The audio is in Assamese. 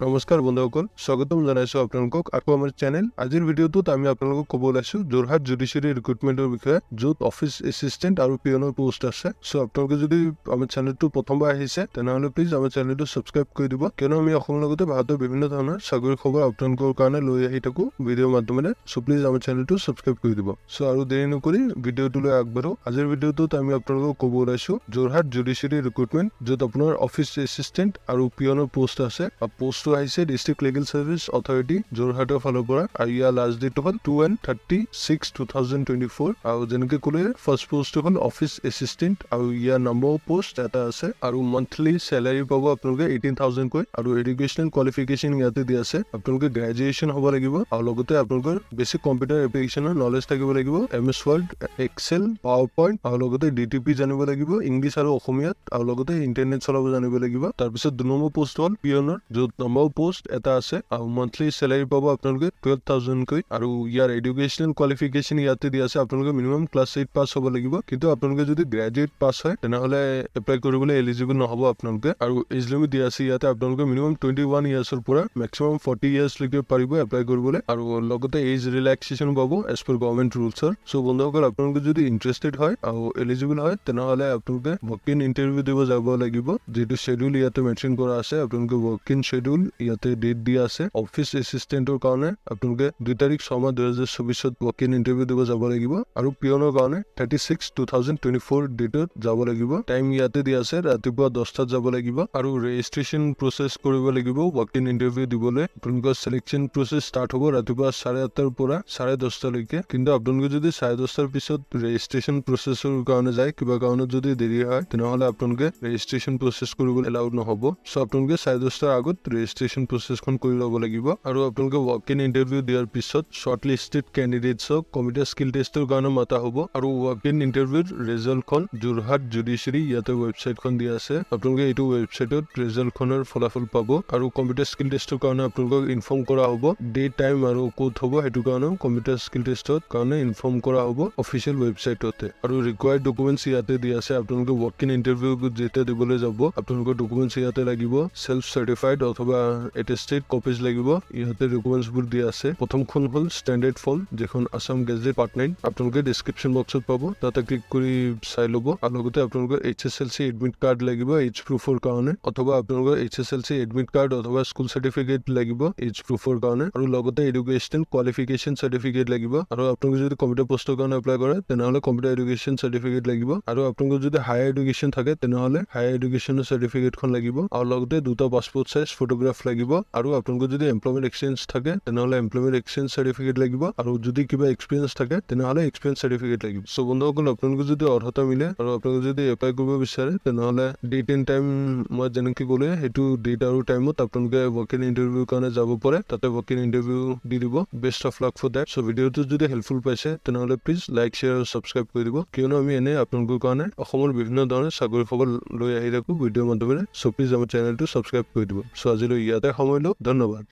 নমস্কাৰ বন্ধুসকল, স্বাগতম জনাইছোঁ আপোনালোকক আকৌ আমাৰ চেনেল। আজিৰ ভিডিঅ'টোত আমি আপোনালোকক ক'ব ওলাইছোঁ যোৰহাট জুডিচিয়াৰী ৰিক্ৰুটমেণ্টৰ বিষয়ে, য'ত অফিচ এছিষ্টেণ্ট আৰু পিয়নৰ পোষ্ট আছে। চ' আপোনালোকে যদি আমাৰ চেনেলটো প্ৰথমবাৰ আহিছে তেনেহ'লে প্লিজ আমাৰ চেনেলটো ছাবস্ক্ৰাইব কৰি দিব, কিয়নো আমি অসমৰ লগতে ভাৰতৰ বিভিন্ন ধৰণৰ চাকৰিৰ খবৰ আপোনালোকৰ কাৰণে লৈ আহি থাকোঁ ভিডিঅ'ৰ মাধ্যমেৰে। চ' প্লিজ আমাৰ চেনেলটো ছাবস্ক্ৰাইব কৰি দিব। চ' আৰু দেৰি নকৰি ভিডিঅ'টোলৈ আগবাঢ়ো। আজিৰ ভিডিঅ'টোত আমি আপোনালোকক ক'ব ওলাইছোঁ যোৰহাট জুডিচিয়াৰী ৰিক্ৰুটমেণ্ট, য'ত আপোনাৰ অফিচ এছিষ্টেণ্ট আৰু পিয়নৰ পোষ্ট আছে। পোষ্টটো আহিছে ডিষ্ট্ৰিক্ট লিগেল চাৰ্ভিচ অথৰিটি যোৰহাটৰ ফালৰ পৰা, আৰু ইয়াৰ লাষ্ট ডেট হ'ল 2/30/2024। আৰু যেনেকে ক'লে ফাৰ্ষ্ট পোষ্টটো হ'ল অফিচ এছিষ্টেণ্ট, আৰু ইয়াৰ নম্বৰ পোষ্ট এটা আছে, আৰু মান্থলি চেলাৰী পাব আপোনালোকে 18,000 কৈ, আৰু এডুকেশ্যনেল কোৱালিফিকেশ্যন ইয়াতে দিয়া আছে। আপোনালোকে গ্ৰেজুৱেশ্যন হ'ব লাগিব, আৰু লগতে আপোনালোকৰ বেছিক কম্পিউটাৰ এপ্লিকেশ্যনৰ নলেজ থাকিব লাগিব, MS Word, Excel, PowerPoint, আৰু লগতে DTP জানিব লাগিব, ইংলিছ আৰু অসমীয়াত, আৰু লগতে ইণ্টাৰনেট চলাব জানিব লাগিব। তাৰপিছত 2 নম্বৰ পোষ্ট হ'ল পিয়নৰ, য'ত নম্বৰ পোষ্ট এটা আছে, আৰু মান্থলি চেলাৰী পাব আপোনালোকে 12,000 কৈ, আৰু ইয়াৰ এডুকেশ্যনেল কোৱালিফিকেশ্যন ইয়াতে দিয়া আছে। আপোনালোকে মিনিমাম ক্লাছ 8 পাছ হ'ব লাগিব, কিন্তু আপোনালোকে যদি গ্ৰেজুৱেট পাছ হয় তেনেহ'লে এপ্লাই কৰিবলৈ এলিজিবল নহ'ব আপোনালোকে। আৰু এজ লিমিট দিয়া আছে ইয়াতে, আপোনালোকে মিনিমাম 21 ইয়াৰ্ছৰ পৰা মেক্সিমাম 40 ইয়াৰ্ছলৈকে পাৰিব এপ্লাই কৰিবলৈ, আৰু লগতে এজ ৰিলেক্সেশ্যন পাব এজ পাৰ গভৰ্ণমেণ্ট ৰুলছৰ। চ' বন্ধুসকল, আপোনালোকে যদি ইণ্টাৰেষ্টেড হয় আৰু এলিজিবল হয় তেনেহ'লে আপোনালোকে ৱৰ্ক ইন ইণ্টাৰভিউ দিব যাব লাগিব, যিটো শ্বেডিউল ইয়াতে মেনশ্যন কৰা আছে। আপোনালোকে ৱৰ্ক ইন শ্বেডিউল ইয়াতে ডেট দিয়া আছে। অফিচ এছিষ্টেণ্টৰ কাৰণে আপোনালোকে 2 তাৰিখ 6 মাহ 2024 ৱৰ্ক ইন ইণ্টাৰভিউ দিব যাব লাগিব, আৰু পিয়নৰ কাৰণে 36/2024 ডেটত যাব লাগিব। টাইম ইয়াতে দিয়া আছে, ৰাতিপুৱা 10টাত যাব লাগিব, আৰু ৰেজিষ্ট্ৰেশ্যন প্ৰচেছ কৰিব লাগিব ৱৰ্ক ইন ইণ্টাৰভিউ দিবলৈ। আপোনালোকৰ চিলেকশ্যন প্ৰচেছ ষ্টাৰ্ট হ'ব ৰাতিপুৱা 8:30 পৰা 10:30লৈকে, কিন্তু আপোনালোকে যদি 10:30 পিছত ৰেজিষ্ট্ৰেশ্যন প্ৰচেছৰ কাৰণে যায়, কিবা কাৰণত যদি দেৰি হয় তেনেহ'লে আপোনালোকে ৰেজিষ্ট্ৰেশ্যন প্ৰচেছ কৰিবলৈ এলাউড নহ'ব। চ' আপোনালোকে 10:30 আগত ৰেজিষ্ট্ৰেশ্যন প্ৰচেছখন কৰি ল'ব লাগিব, আৰু আপোনালোকে ৱৰ্ক ইন ইণ্টাৰভিউ দিয়াৰ পিছত শ্বৰ্ট লিষ্টেড কেণ্ডিডেটছক কম্পিউটাৰ স্কিল টেষ্টৰ কাৰণে মাতা হ'ব, আৰু ৱৰ্ক ইন ইণ্টাৰভিউৰ ৰিজাল্টখন যোৰহাট জুডিচিয়াৰী ইয়াতে ৱেবছাইটখন দিয়া আছে। আপোনালোকে এইটো ৱেবছাইটত ৰিজাল্টখনৰ ফলাফল পাব, আৰু কম্পিউটাৰ স্কিল টেষ্টৰ কাৰণে আপোনালোকক ইনফৰ্ম কৰা হ'ব ডেট, টাইম আৰু ক'ত হ'ব, সেইটো কাৰণেও কম্পিউটাৰ স্কিল টেষ্টৰ কাৰণে ইনফৰ্ম কৰা হ'ব অফিচিয়েল ৱেবছাইটতে। আৰু ৰিকুৱাৰ্ড ডকুমেণ্টছ ইয়াতে দিয়া আছে। আপোনালোকে ৱৰ্ক ইন ইণ্টাৰভিউ যেতিয়া দিবলৈ যাব আপোনালোকৰ ডকুমেণ্টছ ইয়াতে লাগিব, চেল্ফ চাৰ্টিফাইড অথবা এটেষ্টেড কপিজ লাগিব। ইয়াতে ডকুমেণ্টছবোৰ দিয়া আছে। প্ৰথমখন হ'ল ষ্টেণ্ডাৰ্ড ফৰ্ম, যিখন আছাম গেজেট পাৰ্ট 9, আপোনালোকে ডিছক্ৰিপশ্যন বক্সত পাব, তাতে ক্লিক কৰি চাই ল'ব। আৰু লগতে আপোনালোকৰ HSLC এডমিট কাৰ্ড লাগিব এজ প্ৰুফৰ কাৰণে, অথবা আপোনালোকৰ HSLC এডমিট কাৰ্ড অথবা স্কুল চাৰ্টিফিকেট লাগিব এজ প্ৰুফৰ কাৰণে, আৰু লগতে এডুকেশ্যনেল কোৱালিফিকেশ্যন চাৰ্টিফিকেট লাগিব। আৰু আপোনালোকে যদি কম্পিউটাৰ পষ্টৰ কাৰণে এপ্লাই কৰে তেনেহ'লে কম্পিউটাৰ এডুকেশ্যন চাৰ্টিফিকেট লাগিব, আৰু আপোনালোকৰ যদি হায়াৰ এডুকেশ্যন থাকে তেনেহ'লে হায়াৰ এডুকেশ্যনৰ চাৰ্টিফিকেটখন লাগিব, আৰু লগতে 2টা পাছপোৰ্ট চাইজ ফটোগ্ৰাফ লাগিব। আৰু আপোনালোকৰ যদি এমপ্লয়মেণ্ট এক্সপিৰিয়েঞ্চ থাকে তেনেহ'লে এমপ্লয়মেণ্ট এক্সপিৰিয়েঞ্চ চাৰ্টিফিকেট লাগিব, আৰু যদি কিবা এক্সপিৰিয়েঞ্চ থাকে তেনেহ'লে এক্সপিৰিয়েঞ্চ চাৰ্টিফিকেট লাগিব। চ' বন্ধুসকল, আপোনালোকে যদি অৰ্হতা মিলে আৰু আপোনালোকে যদি এপ্লাই কৰিব বিচাৰে তেনেহ'লে ডেট এণ্ড টাইম মই যেনেকৈ ক'লে সেইটো ডেট আৰু টাইমত আপোনালোকে ৱৰ্ক ইন ইণ্টাৰভিউৰ কাৰণে যাব পাৰে, তাতে ৱৰ্ক ইন ইণ্টাৰভিউ দি দিব। Best of luck for that. So' ভিডিঅ'টো যদি হেল্পফুল পাইছে তেনেহ'লে প্লিজ লাইক, শ্বেয়াৰ আৰু ছাবস্ক্ৰাইব কৰি দিব, কিয়নো আমি এনেই আপোনালোকৰ কাৰণে অসমৰ বিভিন্ন ধৰণৰ চাকৰি খবৰ লৈ আহি থাকোঁ ভিডিঅ'ৰ মাধ্যমেৰে। চ' প্লিজ আমাৰ চেনেলটো ছাবস্ক্ৰাইব কৰি দিব। চ' আজিলৈ ইয়াতে সময় লওঁ, ধন্যবাদ।